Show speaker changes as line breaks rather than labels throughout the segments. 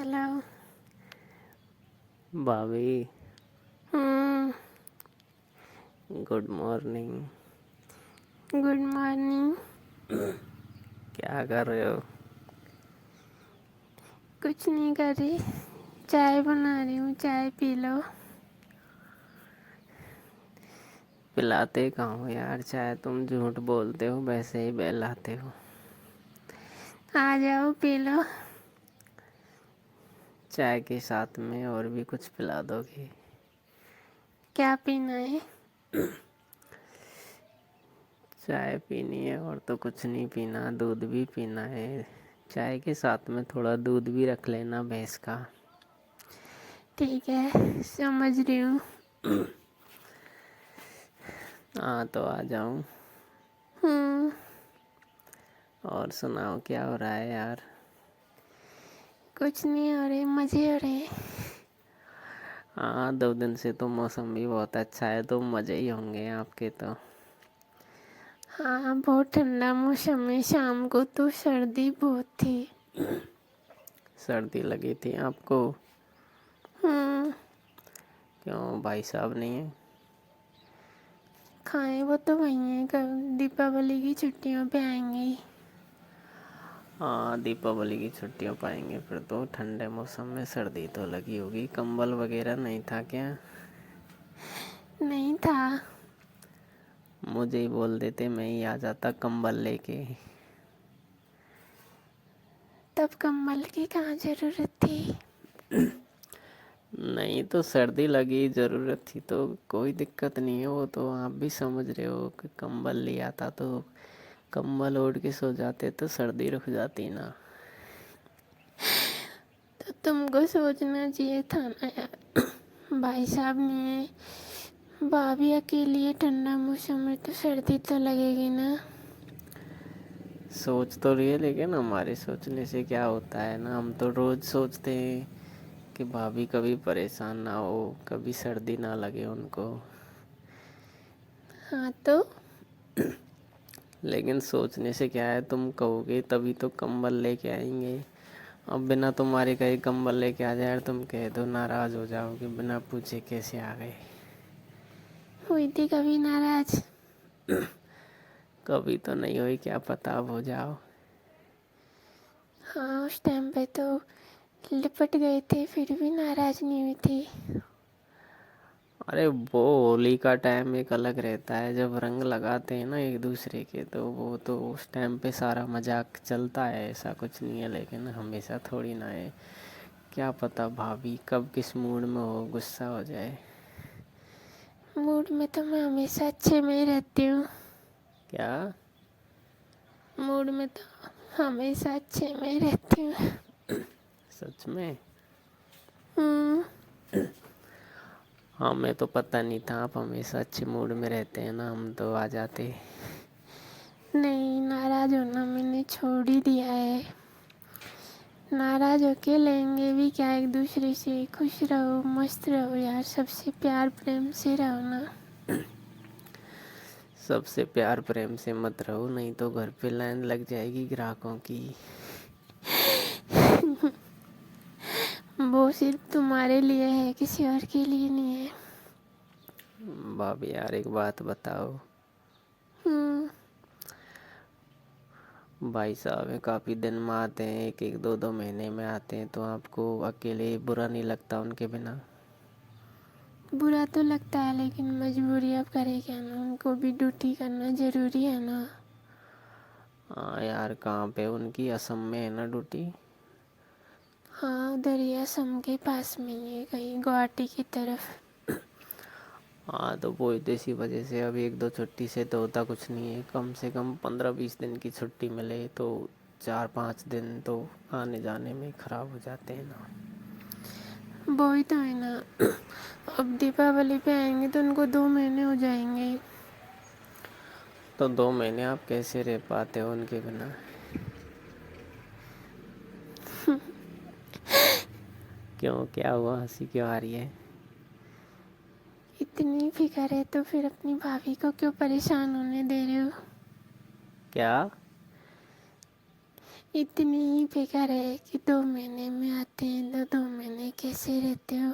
Hello.
भाभी
हम्म।
Good morning.
Good morning.
क्या कर रहे हो?
कुछ नहीं कर रही, चाय बना रही हूँ, चाय पी लो।
पिलाते कहाँ हो यार चाय, तुम झूठ बोलते हो, वैसे ही बहलाते हो।
आ जाओ पी लो।
चाय के साथ में और भी कुछ पिला दोगे?
क्या पीना है?
चाय पीनी है और तो कुछ नहीं पीना, दूध भी पीना है। चाय के साथ में थोड़ा दूध भी रख लेना भैंस का।
ठीक है, समझ रही हूँ।
हाँ तो आ जाऊँ?
हम्म।
और सुनाओ क्या हो रहा है यार?
कुछ नहीं हो रहे, मजे हो रहे।
हाँ 2 दिन से तो मौसम भी बहुत अच्छा है, तो मज़े ही होंगे आपके तो।
हाँ, बहुत ठंडा मौसम है, शाम को तो सर्दी बहुत थी।
सर्दी लगी थी आपको?
हम्म।
क्यों भाई साहब नहीं है?
खाए वो तो वही है, कल दीपावली की छुट्टियों पे आएंगे।
हाँ दीपावली की छुट्टियों पाएंगे, फिर तो ठंडे मौसम में सर्दी तो लगी होगी। कंबल वगैरह नहीं था क्या?
नहीं था।
मुझे ही बोल देते, मैं ही आ जाता कंबल लेके।
तब कंबल की कहाँ जरूरत थी।
नहीं तो सर्दी लगी, ज़रूरत थी तो कोई दिक्कत नहीं है, वो तो आप भी समझ रहे हो कि कंबल लिया था तो कंबल ओढ़ के सो जाते तो सर्दी रुक जाती ना।
तो तुमको सोचना चाहिए था ना यार, भाई साहब नहीं है, भाभी अकेली है, ठंडा मौसम में तो सर्दी तो लगेगी ना।
सोच तो रही है, लेकिन हमारे सोचने से क्या होता है ना, हम तो रोज़ सोचते हैं कि भाभी कभी परेशान ना हो, कभी सर्दी ना लगे उनको।
हाँ तो
लेकिन सोचने से क्या है, तुम कहोगे तभी तो कंबल लेके आएंगे। अब बिना तुम्हारे कहीं कंबल लेके आ जाए यार, तुम कह दो नाराज़ हो जाओगे, बिना पूछे कैसे आ गए।
हुई थी कभी नाराज?
कभी तो नहीं हुई, क्या पता अब हो जाओ।
हाँ, उस टाइम पे तो लिपट गए थे, फिर भी नाराज नहीं हुई थी।
अरे वो होली का टाइम एक अलग रहता है, जब रंग लगाते हैं ना एक दूसरे के, तो वो तो उस टाइम पे सारा मजाक चलता है, ऐसा कुछ नहीं है। लेकिन हमेशा थोड़ी ना है, क्या पता भाभी कब किस मूड में हो, गुस्सा हो जाए।
मूड में तो मैं हमेशा अच्छे में ही रहती हूँ।
क्या?
मूड में तो हमेशा अच्छे में ही रहती हूँ।
सच में?
हम्म।
हमें तो पता नहीं था आप हमेशा अच्छे मूड में रहते हैं ना, हम तो आ जाते।
नहीं, नाराज होना मैंने छोड़ ही दिया है। नाराज होके लेंगे भी क्या, एक दूसरे से खुश रहो, मस्त रहो यार, सबसे प्यार प्रेम से रहो ना।
सबसे प्यार प्रेम से मत रहो, नहीं तो घर पे लाइन लग जाएगी ग्राहकों की।
वो सिर्फ तुम्हारे लिए है, किसी और के लिए नहीं है।
भाभी यार एक बात बताओ,
हम्म।
भाई साहब है काफ़ी दिन में आते हैं, एक एक दो दो महीने में आते हैं, तो आपको अकेले बुरा नहीं लगता उनके बिना?
बुरा तो लगता है, लेकिन मजबूरी अब करे क्या ना, उनको भी ड्यूटी करना जरूरी है ना।
हाँ यार, कहाँ पे उनकी? असम में है ना ड्यूटी?
हाँ, उधर ही असम के पास में ही है, कहीं गुवाहाटी की तरफ।
हाँ तो वो तो इसी वजह से अब एक दो छुट्टी से तो होता कुछ नहीं है, कम से कम 15-20 दिन की छुट्टी मिले तो 4-5 दिन तो आने जाने में ख़राब हो जाते हैं ना।
वो ही तो है ना। अब दीपावली पे आएंगे तो उनको 2 महीने हो जाएंगे।
तो 2 महीने आप कैसे रह पाते हो उनके बिना? क्यों, क्या हुआ, हंसी क्यों आ रही है?
इतनी फिक्र है तो फिर अपनी भाभी को क्यों परेशान होने दे रहे हो?
क्या?
इतनी ही फिक्र है कि 2 महीने में आते हैं तो 2 महीने कैसे रहते हो।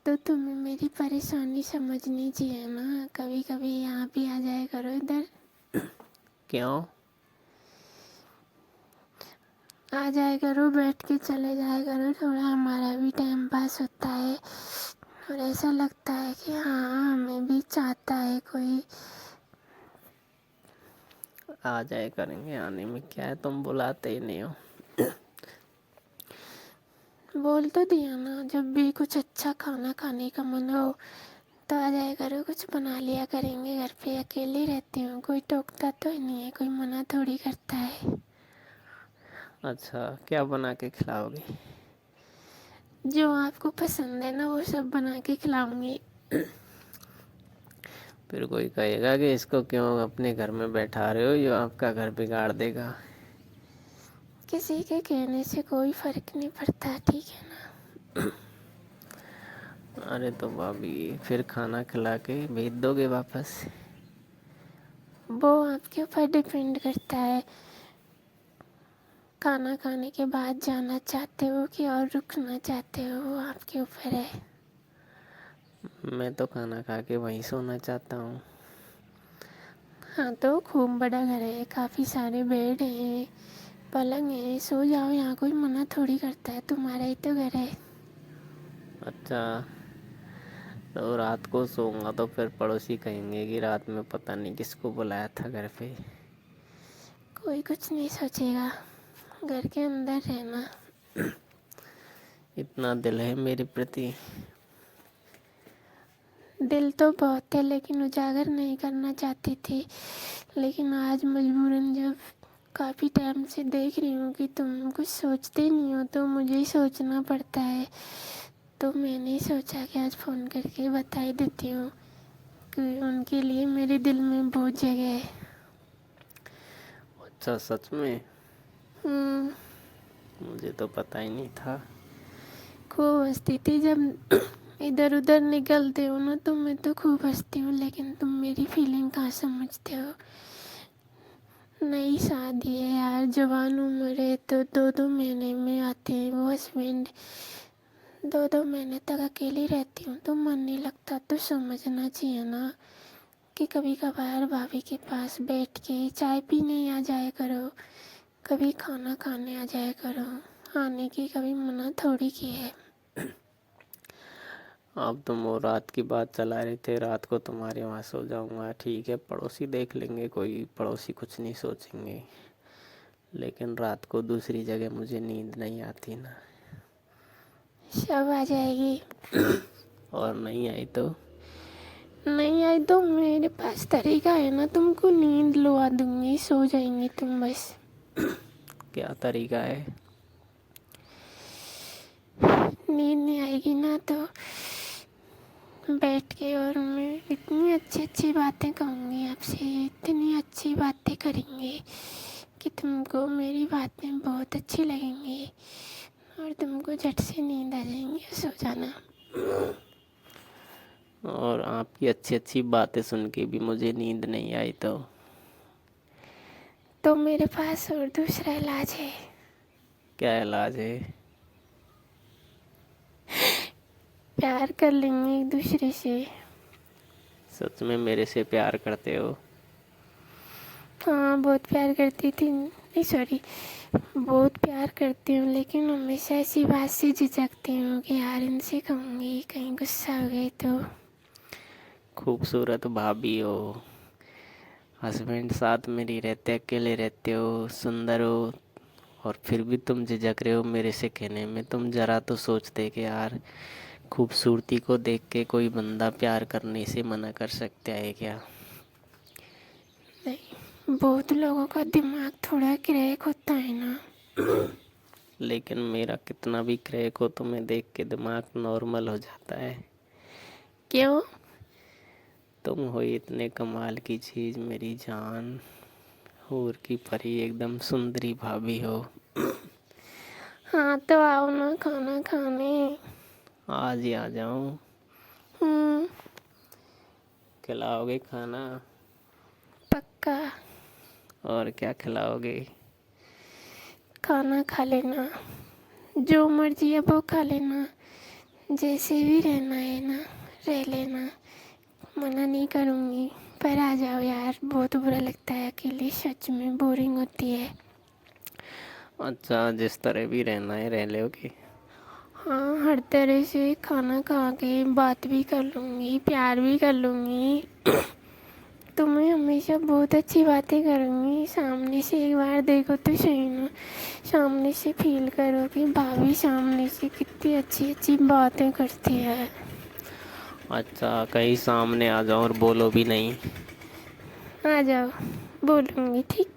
तो तुम्हें मेरी परेशानी समझनी चाहिए ना, कभी कभी यहाँ भी आ जाया करो इधर।
क्यों?
आ जाया करो, बैठ के चले जाया करो, थोड़ा हमारा भी टाइम पास होता है और ऐसा लगता है कि हाँ हमें भी चाहता है कोई।
आ जाए करेंगे, आने में क्या है, तुम बुलाते ही नहीं हो।
बोल तो दिया ना, जब भी कुछ अच्छा खाना खाने का मन हो तो आ जाया करो, कुछ बना लिया करेंगे। घर पे अकेली रहती हूँ, कोई टोकता तो नहीं है, कोई मना थोड़ी करता है।
अच्छा, क्या बना के खिलाओगे?
जो आपको पसंद है ना वो सब बना के खिलाऊंगी।
फिर कोई कहेगा कि इसको क्यों अपने घर में बैठा रहे हो, ये आपका घर बिगाड़ देगा।
किसी के कहने से कोई फर्क नहीं पड़ता, ठीक है ना।
अरे तो भाभी, फिर खाना खिला के भेज दोगे वापस?
वो आपके ऊपर डिपेंड करता है, खाना खाने के बाद जाना चाहते हो कि और रुकना चाहते हो, वो आपके ऊपर है।
मैं तो खाना खा के वहीं सोना चाहता हूँ।
हाँ तो खूब बड़ा घर है, काफ़ी सारे बेड हैं, पलंग है, सो जाओ, यहाँ कोई मना थोड़ी करता है, तुम्हारा ही तो घर है।
अच्छा, तो रात को सोऊंगा तो फिर पड़ोसी कहेंगे कि रात में पता नहीं किसको बुलाया था घर पे।
कोई कुछ नहीं सोचेगा, घर के अंदर रहना।
इतना दिल है मेरे प्रति?
दिल तो बहुत है लेकिन उजागर नहीं करना चाहती थी, लेकिन आज मजबूरन जब काफ़ी टाइम से देख रही हूँ कि तुम कुछ सोचते नहीं हो तो मुझे ही सोचना पड़ता है, तो मैंने सोचा कि आज फ़ोन करके बता ही देती हूँ कि उनके लिए मेरे दिल में बहुत जगह है।
अच्छा, सच में?
हम्म,
मुझे तो पता ही नहीं था।
खूब हंसती थी जब इधर उधर निकलते हो ना, तो मैं तो खूब हंसती हूँ, लेकिन तुम मेरी फीलिंग कहाँ समझते हो। नई शादी है यार, जवान उम्र है, तो 2-2 महीने में आते हैं वो हस्बैंड। 2-2 महीने तक अकेली रहती हूँ तो मन नहीं लगता, तो समझना चाहिए ना कि कभी कभार भाभी के पास बैठ के चाय पीने आ जाया करो, कभी खाना खाने आ जाया करो, आने की कभी मना थोड़ी की है।
अब तुम वो रात की बात चला रहे थे, रात को तुम्हारे वहाँ सो जाऊंगा, ठीक है, पड़ोसी देख लेंगे, कोई पड़ोसी कुछ नहीं सोचेंगे, लेकिन रात को दूसरी जगह मुझे नींद नहीं आती ना।
सब आ जाएगी।
और नहीं आई तो?
नहीं आई तो मेरे पास तरीका है ना, तुमको नींद लुआ दूंगी, सो जाएंगी तुम बस।
क्या तरीका है?
नींद नहीं आएगी ना तो बैठ के और मैं इतनी अच्छी अच्छी बातें कहूँगी आपसे, इतनी अच्छी बातें करेंगे कि तुमको मेरी बातें बहुत अच्छी लगेंगी और तुमको झट से नींद आ जाएंगी, सो जाना।
और आपकी अच्छी अच्छी बातें सुन के भी मुझे नींद नहीं आई
तो मेरे पास और दूसरा इलाज है।
क्या इलाज है?
प्यार कर लेंगे एक दूसरे से।
सच में मेरे से प्यार करते हो?
हाँ बहुत प्यार करती थी, नहीं सॉरी, बहुत प्यार करती हूँ, लेकिन हमेशा ऐसी बात से झिझकती हूँ कि यार इनसे कहूँगी कहीं गुस्सा हो गई तो।
खूबसूरत भाभी हो, हस्बैंड साथ में नहीं रहते, अकेले रहते हो, सुंदर हो, और फिर भी तुम झिझक रहे हो मेरे से कहने में। तुम जरा तो सोचते कि यार, खूबसूरती को देख के कोई बंदा प्यार करने से मना कर सकता है क्या?
नहीं, बहुत लोगों का दिमाग थोड़ा क्रैक होता है ना।
लेकिन मेरा कितना भी क्रैक हो, तुम्हें देख के दिमाग नॉर्मल हो जाता है।
क्यों?
तुम हो इतने कमाल की चीज़ मेरी जान, हूर की परी, एकदम सुंदरी भाभी हो।
हाँ तो आओ ना खाना खाने।
आज ही आ जाऊं?
हम्म,
खिलाओगे खाना?
पक्का।
और क्या खिलाओगे?
खाना खा लेना, जो मर्जी है वो खा लेना, जैसे भी रहना है ना रह लेना, मना नहीं करूँगी, पर आ जाओ यार, बहुत बुरा लगता है अकेले, सच में बोरिंग होती है।
अच्छा, जिस तरह भी रहना है रह लोगे।
हाँ, हर तरह से खाना खा के बात भी कर लूँगी, प्यार भी कर लूँगी, तुम्हें हमेशा बहुत अच्छी बातें करूँगी, सामने से एक बार देखो तो सही ना, सामने से फील करो कि भाभी सामने से कितनी अच्छी अच्छी बातें करती है।
अच्छा, कहीं सामने आ जाओ और बोलो भी नहीं।
आ जाओ, बोलूँगी, ठीक